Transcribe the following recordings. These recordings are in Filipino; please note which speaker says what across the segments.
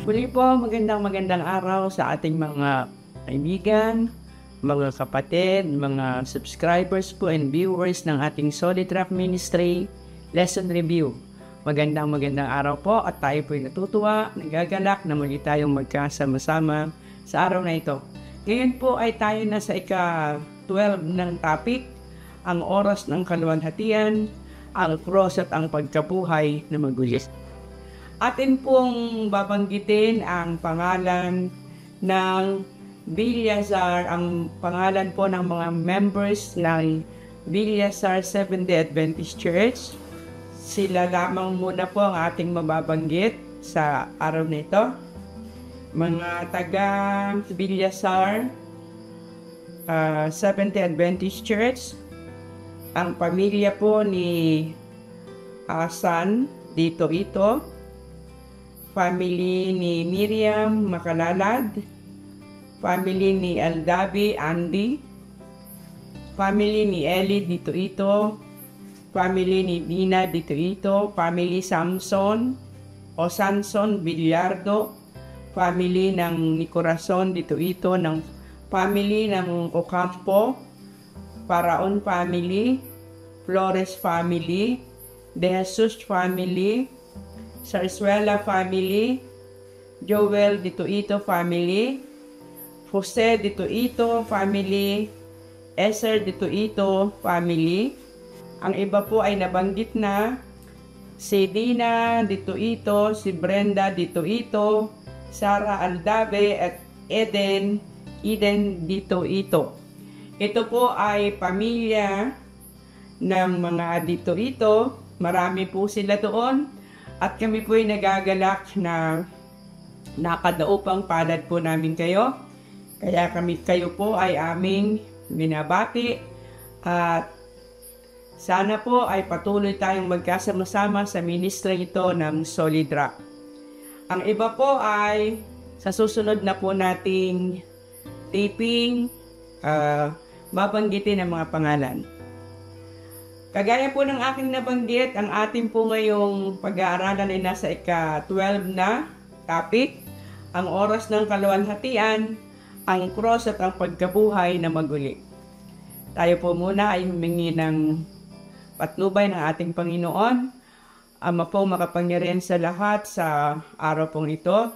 Speaker 1: Muli po, magandang araw sa ating mga kaibigan, mga kapatid, mga subscribers po and viewers ng ating Solid Rock Ministry Lesson Review. Magandang araw po at tayo po'y natutuwa, nagagalak na muli tayong magkasama-sama sa araw na ito. Ngayon po ay tayo na sa ika-12 ng topic, ang oras ng kaluwalhatian, ang cross at ang pagkabuhay na magulis. Atin pong babanggitin ang pangalan ng Villasar, ang pangalan po ng mga members ng Villasar Seventh-day Adventist Church. Sila lamang muna po ang ating mababanggit sa araw na ito. Mga taga Villasar Seventh-day Adventist Church. Ang pamilya po ni San dito ito. Family ni Miriam Makalalad, family ni Aldabi Andy, family ni Eli dito ito, family ni Dina dito ito, family Samson o Sanson Villardo, family ng Nicorazon dito ito, ng family ng Ocampo, Paraon family, Flores family, De Jesus family, Sarsuela family, Joel dito ito family, Jose dito ito family, Eser dito ito family. Ang iba po ay nabanggit na, si Dina dito ito, si Brenda dito ito, Sarah Aldabe at Eden dito ito. Ito po ay pamilya ng mga dito ito, marami po sila doon. At kami po ay nagagalak na nakadaupang palad po namin kayo. Kaya kayo po ay aming binabati. At sana po ay patuloy tayong magkasama-sama sa ministry ito ng Solid Rock. Ang iba po ay sa susunod na po nating taping, mabanggitin ang mga pangalan. Kagaya po ng aking nabanggit, ang ating po ngayong pag-aaralan ay nasa ika-12 na topic, ang oras ng kaluwalhatian, ang cross at ang pagkabuhay na maguli. Tayo po muna ay humingi ng patnubay ng ating Panginoon, Ama po makapangyarihan sa lahat sa araw pong ito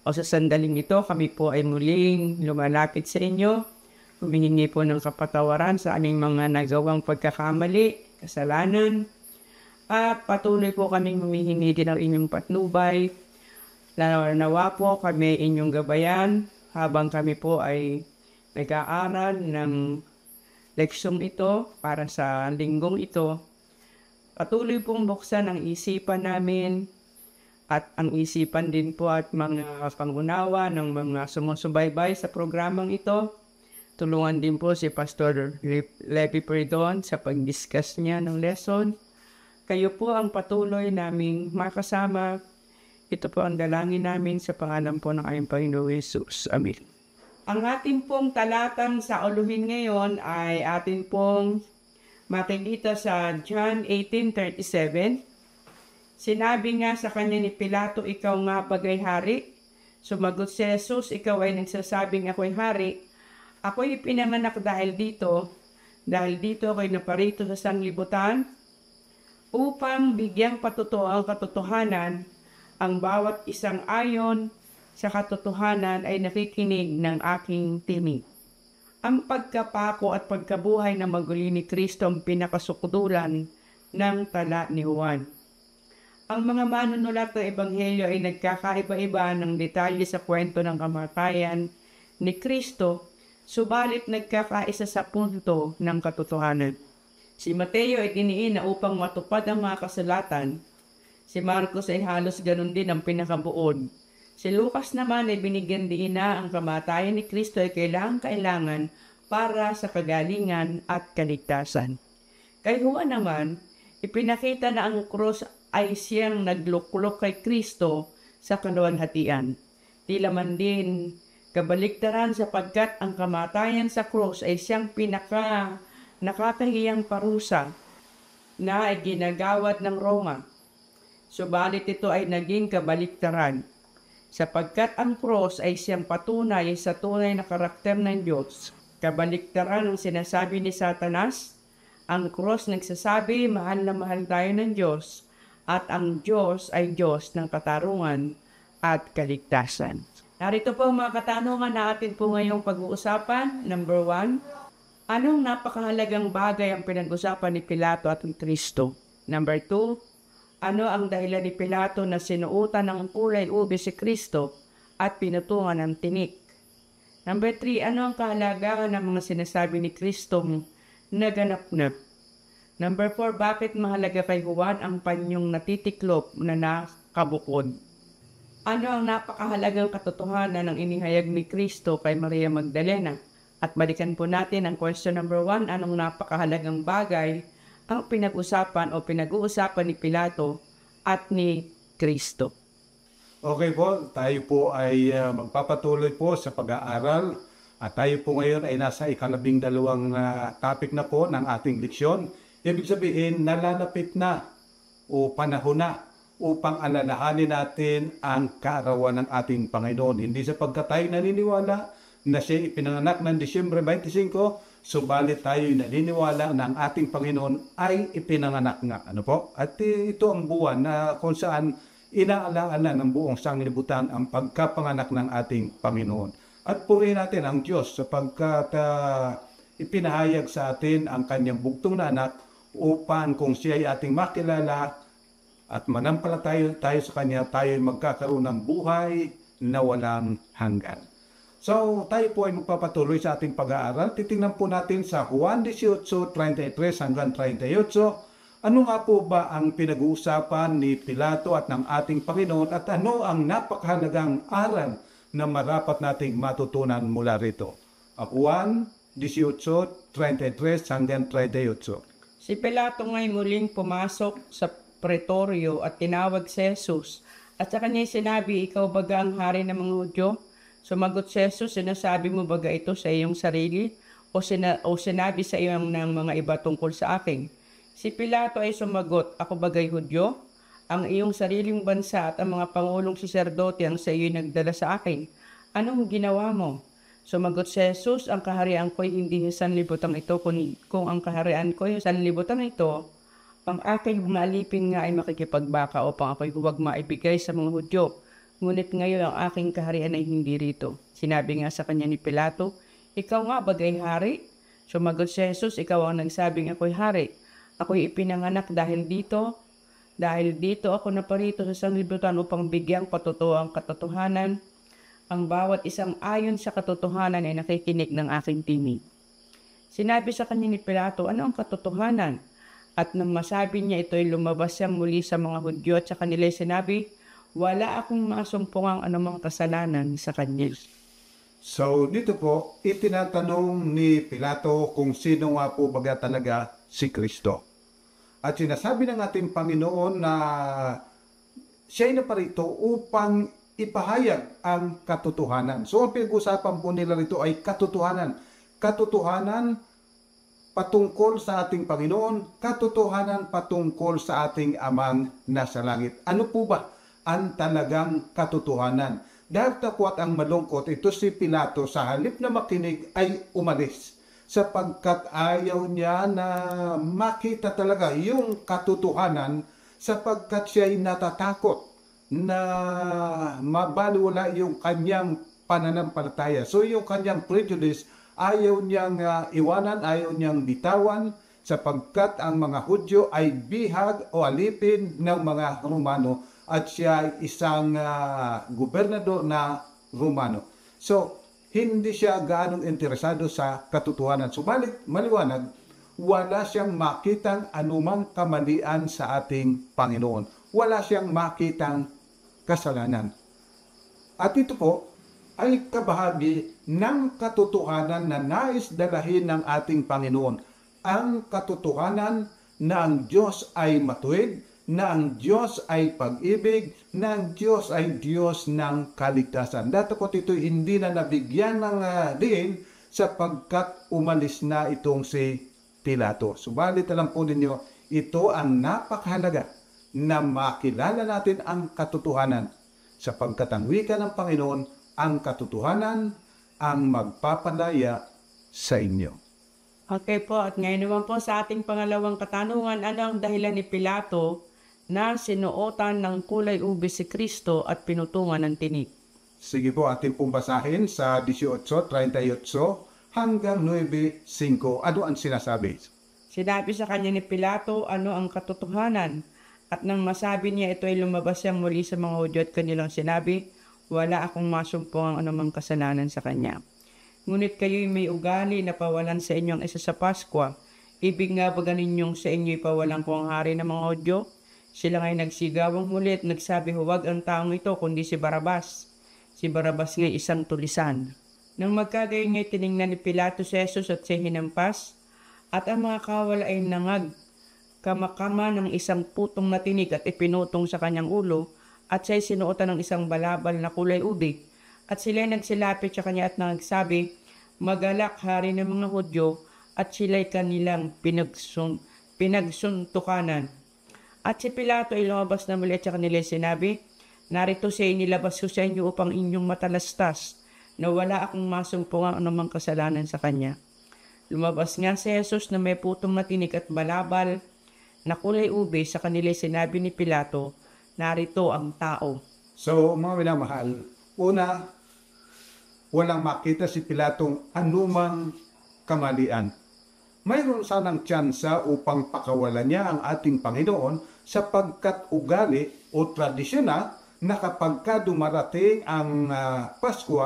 Speaker 1: o sa sandaling ito. Kami po ay muling lumalapit sa inyo. Humingi po ng kapatawaran sa aming mga nagawang pagkakamali, kasalanan, at patuloy po kaming humihingi din ng inyong patnubay. Nawa po kami inyong gabayan habang kami po ay nag-aaral ng leksyong ito para sa linggong ito. Patuloy pong buksan ang isipan namin at ang isipan din po at mga pangunawa ng mga sumusubaybay sa programang ito. Tulungan din po si Pastor Levi Perdon sa pag-discuss niya ng lesson. Kayo po ang patuloy naming makasama. Ito po ang dalangin namin sa pangalan po ng aming Panginoong Jesus. Amen. Ang ating pong talatang sa uluhin ngayon ay atin pong makikita sa John 18:37. Sinabi nga sa kanya ni Pilato, "Ikaw nga bagay hari?" Sumagot si Jesus, "Ikaw ay nagsasabing ako'y hari. Ako'y pinanganak dahil dito ako'y naparito sa sanglibutan upang bigyang patotoo ang katotohanan, ang bawat isang ayon sa katotohanan ay nakikinig ng aking tinig." Ang pagkapako at pagkabuhay na maguli ni Kristo ang pinakasukudulan ng tala ni Juan. Ang mga manunulat ng Ebanghelyo ay nagkakaiba-iba ng detalye sa kwento ng kamatayan ni Kristo, subalit nagkakaisa sa punto ng katotohanan. Si Mateo ay diniin na upang matupad ang mga kasulatan. Si Marcos ay halos ganun din ang pinakabuod. Si Lucas naman ay binigyan din na ang kamatayan ni Kristo ay kailangan para sa kagalingan at kaligtasan. Kay Juan naman, ipinakita na ang krus ay siyang nagluklok kay Kristo sa kaluwalhatian. Tila man din kabaligtaran sapagkat ang kamatayan sa krus ay siyang nakakahiyang parusa na ay ginagawad ng Roma. Subalit ito ay naging kabaligtaran. sapagkat ang cross ay siyang patunay sa tunay na karakter ng Diyos. Kabaliktaran ng sinasabi ni Satanas, ang cross nagsasabi mahal na mahal tayo ng Diyos at ang Diyos ay Diyos ng katarungan at kaligtasan. Narito po ang mga katanungan na atin po ngayong pag-uusapan. Number 1, anong napakahalagang bagay ang pinag-usapan ni Pilato at ni Kristo? Number 2, ano ang dahilan ni Pilato na sinuutan ng kulay ube si Kristo at pinutungan ng tinik? Number 3, ano ang kahalagahan ng mga sinasabi ni Kristo naganap-nap? Number 4, bakit mahalaga kay Juan ang panyong natitiklop na nakabukod? Ano ang napakahalagang katotohanan ng inihayag ni Kristo kay Maria Magdalena? At balikan po natin ang question number 1, anong napakahalagang bagay ang pinag-usapan o pinag-uusapan ni Pilato at ni Kristo?
Speaker 2: Okay po, tayo po ay magpapatuloy po sa pag-aaral at tayo po ngayon ay nasa ika-12 topic na po ng ating leksyon. Ibig sabihin, nalalapit na o panahon na upang alalahanin natin ang kaarawan ng ating Panginoon. Hindi sapagkat tayo naniniwala na siya ipinanganak ng Disyembre 25, subalit tayo naniniwala na ang ating Panginoon ay ipinanganak nga. Ano po? At ito ang buwan na kung saan inaalala ng buong sanglibutan ang pagkapanganak ng ating Panginoon. At purihin natin ang Diyos sapagkat ipinahayag sa atin ang kanyang bugtong na anak upang kung siya ay ating makilala at manampalataya tayo sa kanya, tayo ay magkakaroon ng buhay na walang hanggan. So, tayo po ay magpapatuloy sa ating pag-aaral. Titingnan po natin sa Juan 18:33 hanggang 38. Ano nga po ba ang pinag-uusapan ni Pilato at ng ating Panginoon at ano ang napakahalagang aral na marapat nating matutunan mula rito? Juan 18:33 hanggang 38.
Speaker 1: Si Pilato ngay muling pumasok sa pretorio at tinawag si Jesus. At sa kanya sinabi, ikaw baga ang hari ng mga Hudyo? Sumagot si Jesus, sinasabi mo baga ito sa iyong sarili? O sinabi sa iyo ng mga iba tungkol sa akin? Si Pilato ay sumagot, ako bagay Hudyo? Ang iyong sariling bansa at ang mga pangulong saserdote ang sa iyo nagdala sa akin. Anong ginawa mo? Sumagot si Jesus, ang kaharian ko'y hindi sanlibutan ito, kung ang kaharian ko'y sanlibutan ito, ang aking maalipin nga ay makikipagbaka upang ako'y huwag maibigay sa mga Hudyo. Ngunit ngayon ang aking kaharian ay hindi rito. Sinabi nga sa kanya ni Pilato, ikaw nga bagay hari? Sumagot si Jesus, ikaw ang nagsabing ako'y hari. Ako'y ipinanganak dahil dito ako naparito sa sanlibutan upang bigyang patutuo ang katotohanan. Ang bawat isang ayon sa katotohanan ay nakikinig ng aking tinig. Sinabi sa kanya ni Pilato, ano ang katotohanan? At nang masabi niya ito'y lumabas siyang muli sa mga Hudyo at sa kanila sinabi, wala akong masumpungang anumang kasalanan sa kanya.
Speaker 2: So dito po, itinatanong ni Pilato kung sino nga po baga talaga si Kristo. At sinasabi ng ating Panginoon na siya'y naparito upang ipahayag ang katotohanan. So ang pinag-usapan po nila rito ay katotohanan. Katotohanan patungkol sa ating Panginoon, katotohanan patungkol sa ating Amang nasa langit. Ano po ba ang talagang katotohanan? Dahil takwat ang malungkot, ito si Pilato sa halip na makinig ay umalis sapagkat ayaw niya na makita talaga yung katotohanan sapagkat siya ay natatakot na mabaliwala yung kanyang pananampalataya. So yung kanyang prejudice, ayaw niyang iwanan, ayaw niyang bitawan sapagkat ang mga Hudyo ay bihag o alipin ng mga Romano at siya ay isang gobernador na Romano. So, hindi siya gaanong interesado sa katotohanan. Subalit, maliwanag, wala siyang makitang anumang kamalian sa ating Panginoon. Wala siyang makitang kasalanan. At ito po ay kabahagi ng katotohanan na nais dalahin ng ating Panginoon. Ang katotohanan na ang Diyos ay matuwid, na ang Diyos ay pag-ibig, na ang Diyos ay Diyos ng kaligtasan. Dapat ito hindi na nabigyan ng diin sapagkat umalis na itong si Pilato. Subalit alam po ninyo, ito ang napakahalaga na makilala natin ang katotohanan sapagkat ang wika ng Panginoon, ang katotohanan, ang magpapalaya sa inyo.
Speaker 1: Okay po, at ngayon naman po sa ating pangalawang katanungan, ano ang dahilan ni Pilato na sinuotan ng kulay ube si Kristo at pinutungan ng tinik?
Speaker 2: Sige po, ating pong basahin sa 18:38 hanggang 9:5. Ano ang sinasabi?
Speaker 1: Sinabi sa kanya ni Pilato ano ang katotohanan, at nang masabi niya ito ay lumabas siyang muli sa mga Hudyo at kanilang sinabi, wala akong masumpong ang anumang kasalanan sa kanya. Ngunit kayo'y may ugali na pawalan sa inyo ang isa sa Paskwa. Ibig nga ba ganinyong sa inyo'y pawalan ko ang hari ng mga Hudyo? Sila nga'y nagsigawang muli at nagsabi, huwag ang taong ito kundi si Barabas. Si Barabas nga'y isang tulisan. Nang magkagayon nga'y tiningnan ni Pilato si Jesus at siya hinampas, at ang mga kawal ay nangag kamakama ng isang putong na tinik at ipinutong sa kanyang ulo, at siya'y sinuotan ng isang balabal na kulay ube. At sila'y nagsilapit sa kanya at nagsabi, magalak hari ng mga Hudyo, at sila'y kanilang pinagsuntukanan. At si Pilato ay lumabas na muli at sa kanila sinabi, narito siya inilabas ko sa inyo upang inyong matalastas na wala akong masumpungang anumang kasalanan sa kanya. Lumabas nga si Jesus na may putong matinik at balabal na kulay ube, sa kanila sinabi ni Pilato, narito ang tao.
Speaker 2: So, mga minamahal, una, walang makita si Pilatong anumang kamalian. Mayroon sanang tsansa upang pakawalan niya ang ating Panginoon sapagkat ugali o tradisyon na kapag dumarating ang Pasko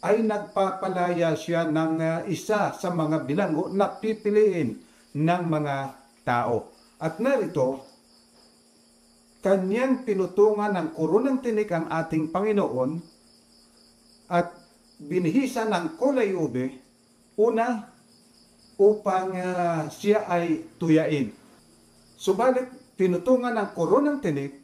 Speaker 2: ay nagpapalaya siya ng isa sa mga bilanggo na pipiliin ng mga tao. At narito, kanyang pinutungan ng koronang tinik ang ating Panginoon at binihisa ng kulay ube, una, upang siya ay tuyain. Subalit, pinutungan ng koronang tinik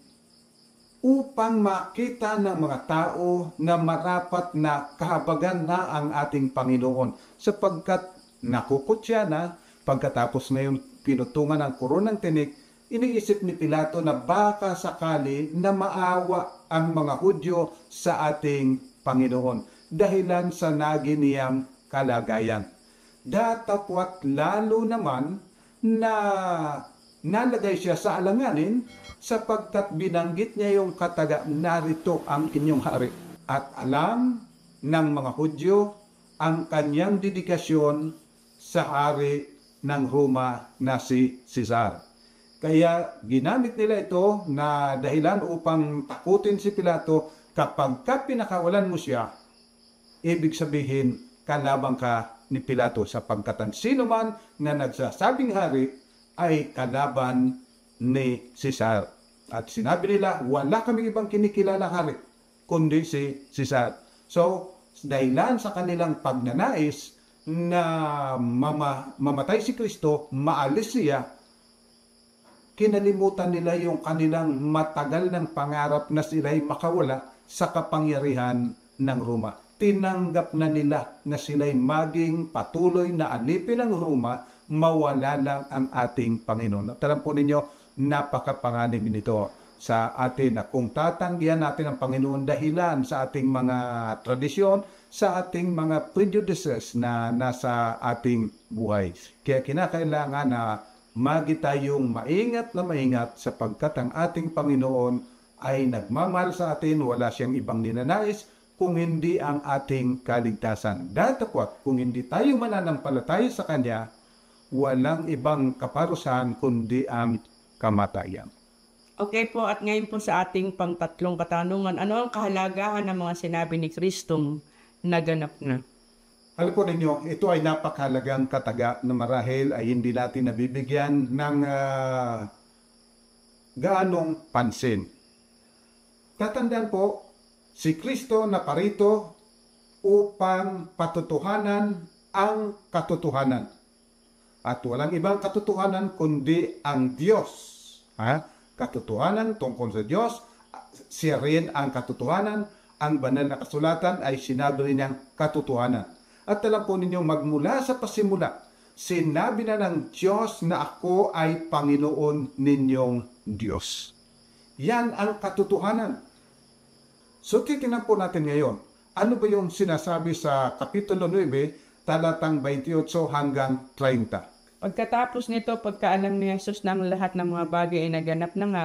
Speaker 2: upang makita ng mga tao na marapat na kahabagan na ang ating Panginoon, sapagkat nakukutya na pagkatapos ngayon pinutungan ng koronang tinik, iniisip ni Pilato na baka sakali na maawa ang mga Hudyo sa ating Panginoon dahilan sa naginiyang kalagayan. Datapwat lalo naman na nalagay siya sa alanganin sapagkat binanggit niya yung kataga, narito ang inyong hari. At alam ng mga Hudyo ang kanyang dedikasyon sa hari ng Roma na si Cesar. Kaya ginamit nila ito na dahilan upang takutin si Pilato. Kapag pinakawalan mo siya, ibig sabihin kalaban ka ni Pilato, sapagkat ang sino man na nagsasabing hari ay kalaban ni Cesar. At sinabi nila, wala kaming ibang kinikilala hari kundi si Cesar. So, dahilan sa kanilang pagnanais na mamatay si Kristo, maalis siya, kinalimutan nila yung kanilang matagal ng pangarap na sila'y makawala sa kapangyarihan ng Roma. Tinanggap na nila na sila'y maging patuloy na alipin ng Roma, mawala lang ang ating Panginoon. At alam po ninyo, napakapanganib nito sa atin na kung tatanggihan natin ang Panginoon dahilan sa ating mga tradisyon, sa ating mga prejudices na nasa ating buhay. Kaya kinakailangan na magi tayong maingat na maingat sapagkat ang ating Panginoon ay nagmamahal sa atin, wala siyang ibang ninanais kung hindi ang ating kaligtasan. Datapwat kung hindi tayo mananampalataya sa Kanya, walang ibang kaparusahan kundi ang kamatayan.
Speaker 1: Okay po, at ngayon po sa ating pangtatlong katanungan, ano ang kahalagahan ng mga sinabi ni Kristong naganap na?
Speaker 2: Alam po ninyo, ito ay napakahalagang kataga na marahil ay hindi natin nabibigyan ng gaanong pansin. Tatandaan po, si Kristo naparito upang patutuhanan ang katotohanan. At walang ibang katotohanan kundi ang Diyos. Katotohanan tungkol sa Diyos, siya rin ang katotohanan. Ang banal na kasulatan ay sinabi rin niyang katotohanan. At alam po ninyo, magmula sa pasimula, sinabi na ng Diyos na ako ay Panginoon ninyong Diyos. Yan ang katotohanan. So titingnan po natin ngayon, ano ba yung sinasabi sa Kapitulo 9, talatang 28 hanggang 30.
Speaker 1: Pagkatapos nito, pagkaalam ni Jesus na ang lahat ng mga bagay ay naganap na nga,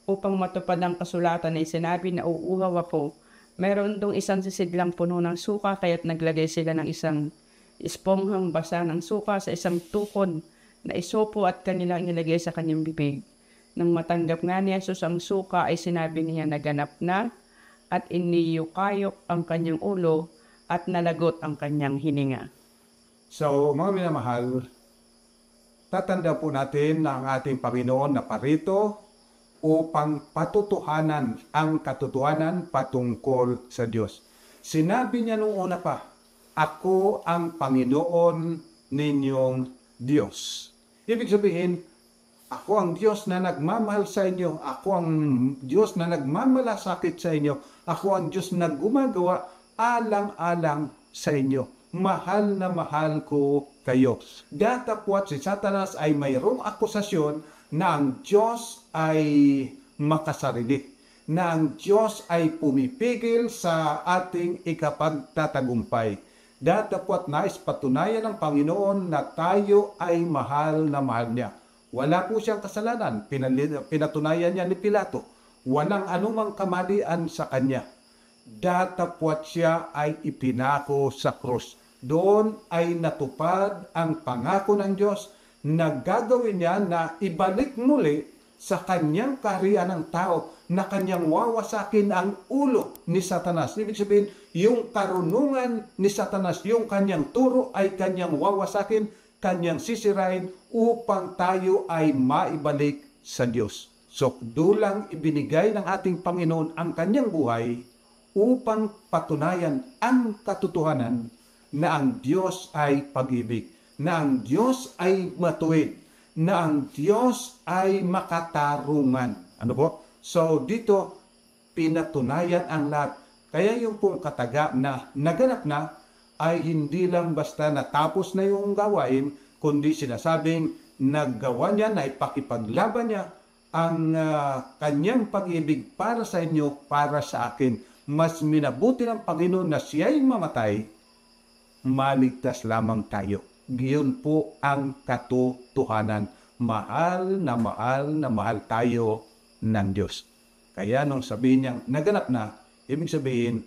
Speaker 1: upang matupad ang kasulatan ay sinabi na uuhaw ako. Meron dong isang sisidlang puno ng suka, kaya't naglagay sila ng isang esponghang basa ng suka sa isang tukod na isopo at kanilang nilagay sa kanyang bibig. Nang matanggap nga ni Jesus ang suka, ay sinabi niya naganap na, at iniyukayok ang kanyang ulo at nalagot ang kanyang hininga.
Speaker 2: So mga minamahal, tatanda po natin na ang ating Panginoon na parito upang patutuhanan ang katotohanan patungkol sa Diyos. Sinabi niya nung una pa, ako ang Panginoon ninyong Diyos. Ibig sabihin, ako ang Diyos na nagmamahal sa inyo, ako ang Diyos na nagmamalasakit sa inyo, ako ang Diyos na gumagawa alang-alang sa inyo. Mahal na mahal ko kayo. Datapwat si Satanas ay mayroong akusasyon na ang Diyos ay makasarili, na ang Diyos ay pumipigil sa ating ikapagtatagumpay. Datapwat nais patunayan ng Panginoon na tayo ay mahal na mahal niya. Wala po siyang kasalanan, pinatunayan niya ni Pilato. Walang anumang kamalian sa kanya. Datapwat siya ay ipinako sa krus. Doon ay natupad ang pangako ng Diyos na gagawin niya na ibalik muli sa kanyang kaharian ng tao na kanyang wawasakin ang ulo ni Satanas. Ibig sabihin, yung karunungan ni Satanas, yung kanyang turo ay kanyang wawasakin, kanyang sisirain upang tayo ay maibalik sa Diyos. So, dulang ibinigay ng ating Panginoon ang kanyang buhay upang patunayan ang katotohanan na ang Diyos ay pag-ibig, na ang Diyos ay matuwid, na ang Diyos ay makatarungan. Ano po? So, dito, pinatunayan ang lahat. Kaya yung pong kataga na naganap na, ay hindi lang basta natapos na yung gawain, kundi sinasabing naggawa niya, na ipakipaglaban niya ang kanyang pag-ibig para sa inyo, para sa akin. Mas minabuti ng Panginoon na siya'y mamatay, maligtas lamang tayo. Giyon po ang katotohanan. Mahal na mahal na mahal tayo ng Diyos. Kaya nung sabihin niyang naganap na, ibig sabihin,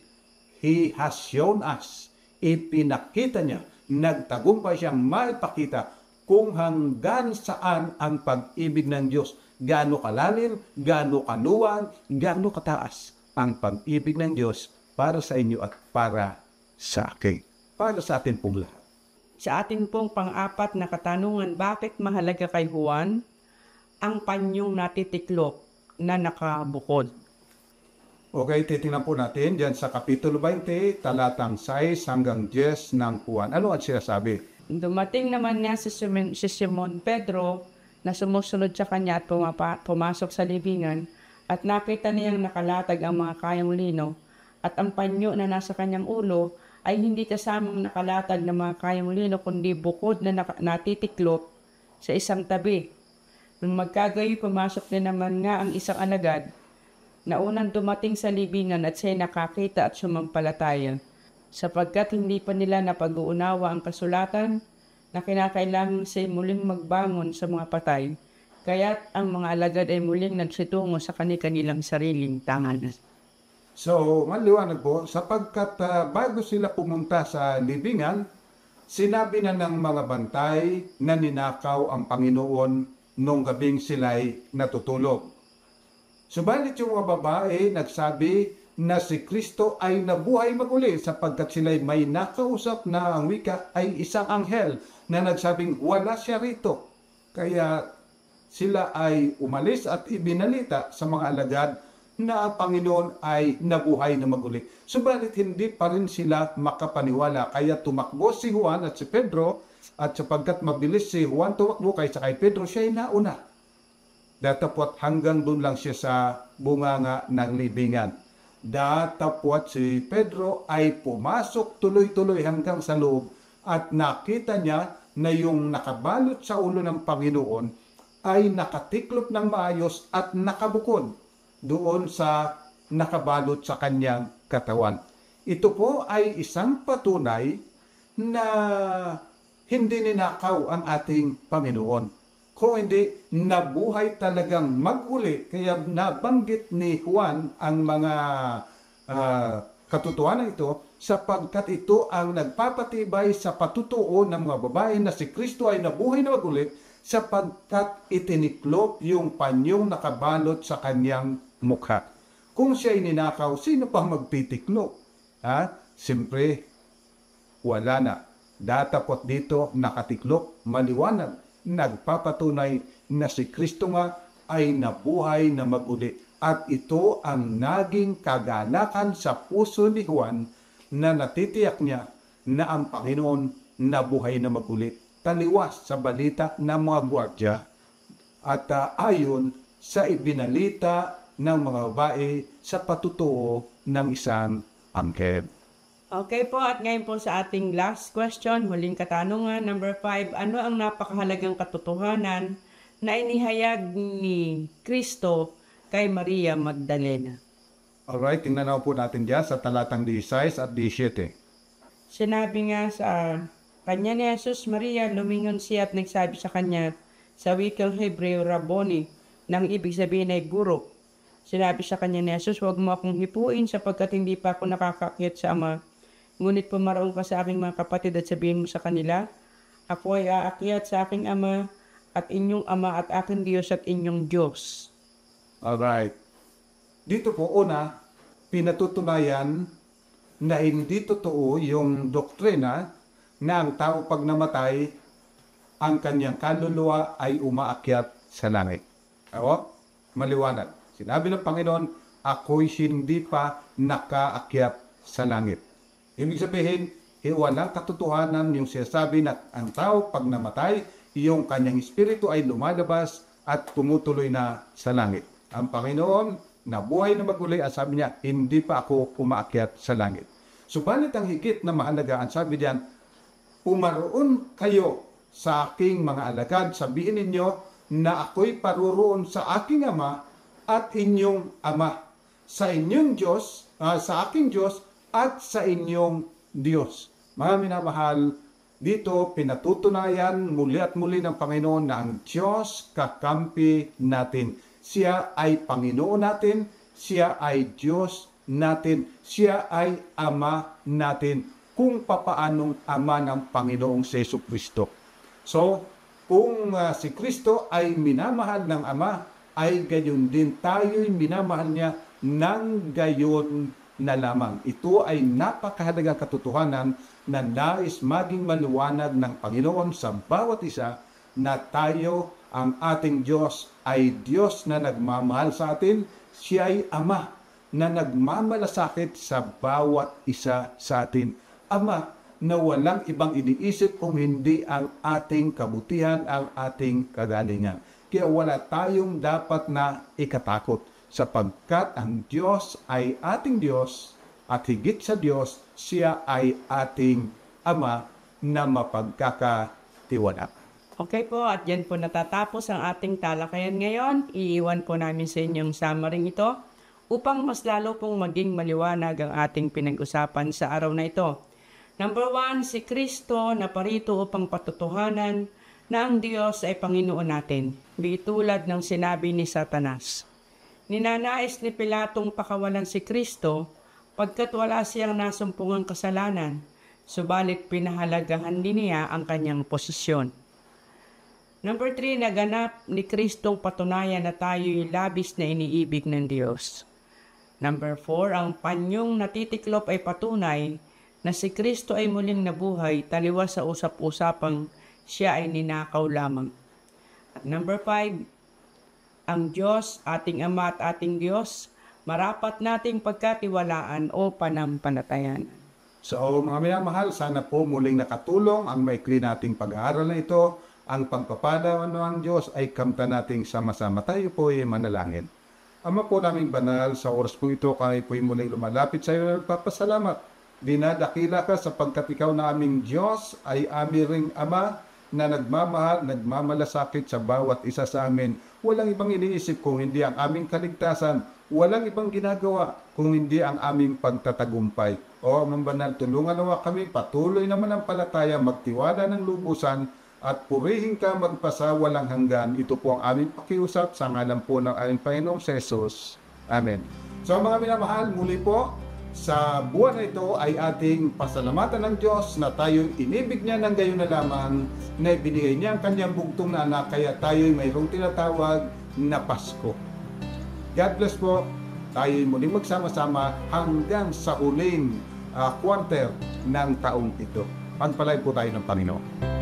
Speaker 2: He has shown us, ipinakita niya, nagtagumpay siyang maipakita kung hanggang saan ang pag-ibig ng Diyos. Gaano kalalim, gaano kaluwang, gaano kataas ang pag-ibig ng Diyos para sa inyo at para sa akin. Para sa atin pong lahat.
Speaker 1: Sa atin pong pang-apat na katanungan, bakit mahalaga kay Juan ang panyong natitiklop na nakabukod?
Speaker 2: Okay, titingnan po natin dyan sa Kapitulo 20, talatang 6 hanggang 10 ng Juan. Ano ang sinasabi?
Speaker 1: Dumating naman niya si Simon Pedro na sumusunod sa kanya at pumasok sa libingan at nakita niyang nakalatag ang mga kayang lino at ang panyo na nasa kanyang ulo ay hindi kasamang nakalatag ng mga kayang lino kundi bukod na natitiklop sa isang tabi. Nung magkagayoy, pumasok din naman nga ang isang alagad na unang dumating sa libingan at siya'y nakakita at sumampalataya, sapagkat hindi pa nila napag-uunawa ang kasulatan na kinakailangan siya'y muling magbangon sa mga patay, kaya't ang mga alagad ay muling nagsitungo sa kanilang sariling tanganan.
Speaker 2: So, maliwanag po, sapagkat bago sila pumunta sa libingan, sinabi na ng mga bantay na ninakaw ang Panginoon nung gabing sila'y natutulog. Subalit yung mga babae nagsabi na si Kristo ay nabuhay maguli sapagkat sila'y may nakausap na ang wika ay isang anghel na nagsabing wala siya rito. Kaya sila ay umalis at ibinalita sa mga alagad na ang Panginoon ay nabuhay na maguli. Subalit hindi pa rin sila makapaniwala. Kaya tumakbo si Juan at si Pedro, at sapagkat mabilis si Juan tumakbo kaysa kay Pedro, siya ay nauna. Datapwat hanggang doon lang siya sa bunganga ng libingan. Datapwat si Pedro ay pumasok tuloy-tuloy hanggang sa loob at nakita niya na yung nakabalot sa ulo ng Panginoon ay nakatiklop ng maayos at nakabukod doon sa nakabalot sa kanyang katawan. Ito po ay isang patunay na hindi ninakaw ang ating Panginoon. Kung hindi, nabuhay talagang mag-uli. Kaya nabanggit ni Juan ang mga katotohanan ito sapagkat ito ang nagpapatibay sa patutuo ng mga babae na si Kristo ay nabuhay na mag-uli sapagkat itiniklop yung panyong nakabalot sa kanyang mukha. Kung siya ay ninakaw, sino pa magtitiklop? Siyempre, wala na. Datapot dito nakatiklop, maliwanag, nagpapatunay na si Kristo nga ay nabuhay na mag-uli. At ito ang naging kagalakan sa puso ni Juan na natitiyak niya na ang Panginoon nabuhay na mag-uli. Taliwas sa balita ng mga gwardya at ayon sa ibinalita ng mga babae sa patutuo ng isang angkel.
Speaker 1: Okay po, at ngayon po sa ating last question, huling katanungan, number 5, ano ang napakahalagang katotohanan na inihayag ni Kristo kay Maria Magdalena?
Speaker 2: Alright, tingnan na po natin diyan sa talatang 16 at 17.
Speaker 1: Sinabi nga sa kanya ni Jesus, Maria, lumingon siya at nagsabi sa kanya sa wikang Hebreo, Rabboni, nang ibig sabihin ay guro. Sinabi sa kanya ni Jesus, huwag mo akong hipuin sapagkat hindi pa ako nakakakyat sa Ama. Ngunit pumaroon ka sa aking mga kapatid at sabihin mo sa kanila, ako ay aakyat sa aking Ama at inyong Ama at aking Diyos at inyong Diyos.
Speaker 2: Alright. Dito po una, pinatutunayan na hindi totoo yung doktrina na ang tao pag namatay, ang kanyang kaluluwa ay umaakyat sa langit. Maliwanag. Sinabi ng Panginoon, ako'y hindi pa nakaakyat sa langit. Ibig sabihin, walang katotohanan yung sinasabi na ang tao pag namatay, yung kanyang espiritu ay lumalabas at tumutuloy na sa langit. Ang Panginoon, nabuhay na mag-uli at sabi niya, hindi pa ako umaakyat sa langit. Subalit ang higit na mahalaga, ang sabi diyan, pumaroon kayo sa aking mga alagad, sabihin ninyo na ako'y paroroon sa aking Ama at inyong Ama, sa inyong Diyos, sa aking Diyos at sa inyong Diyos. Mga minamahal, dito pinatutunayan muli at muli ng Panginoon na ang Diyos kakampi natin. Siya ay Panginoon natin, siya ay Diyos natin, siya ay Ama natin, kung papaanong Ama ng Panginoong Jesucristo. So, kung si Kristo ay minamahal ng Ama, ay gayon din tayo'y minamahal niya ng gayon na lamang. Ito ay napakahalagang katotohanan na nais maging maliwanag ng Panginoon sa bawat isa na tayo, ang ating Diyos ay Diyos na nagmamahal sa atin. Siya ay Ama na nagmamalasakit sa bawat isa sa atin. Ama na walang ibang iniisip kung hindi ang ating kabutihan, ang ating kagalingan. Kaya wala tayong dapat na ikatakot sapagkat ang Diyos ay ating Diyos at higit sa Diyos, siya ay ating Ama na mapagkakatiwala.
Speaker 1: Okay po, at yan po natatapos ang ating talakayan ngayon. Iiwan po namin sa inyong summary ito upang mas lalo pong maging maliwanag ang ating pinag-usapan sa araw na ito. Number 1, si Kristo na parito upang patutuhanan na ang Diyos ay Panginoon natin, di tulad ng sinabi ni Satanas. Ninanais ni Pilatong pakawalan si Kristo pagkat wala siyang nasumpungang kasalanan, subalit pinahalagahan din niya ang kanyang posisyon. Number 3, naganap ni Kristong patunayan na tayo'y labis na iniibig ng Diyos. Number 4, ang panyong natitiklop ay patunay na si Kristo ay muling nabuhay taliwas sa usap-usapang siya ay ninakaw lamang. At number 5, ang Diyos, ating Ama at ating Diyos, marapat nating pagkatiwalaan o panampalatayaan.
Speaker 2: So mga minamahal, sana po muling nakatulong ang maikli nating pag-aaral na ito. Ang pagpapala ng Diyos ay kamta nating sama-sama. Tayo po ay manalangin. Ama po naming banal, sa oras po ito kami po muling lumalapit sa iyo na nagpapasalamat. Dinadakila ka sapagkat ikaw na aming Diyos ay aming ring Ama na nagmamahal, nagmamalasakit sa bawat isa sa amin. Walang ibang iniisip kung hindi ang aming kaligtasan. Walang ibang ginagawa kung hindi ang aming pagtatagumpay. O Amang Banal, tulungan nawa kami patuloy na manampalataya, magtiwala ng lubusan, at purihin ka magpasawalang hanggan. Ito po ang aming pakiusap sa ngalan po ng aming Panginoong Jesus. Amen. So mga minamahal, muli po, sa buwan na ito ay ating pasalamatan ng Diyos na tayo'y inibig niya ng gayon na lamang na ibinigay niya ang kanyang bugtong na anak, kaya tayo'y mayroong tinatawag na Pasko. God bless po. Tayo'y muling magsama-sama hanggang sa huling quarter ng taong ito. Pagpalay po tayo ng Panginoon.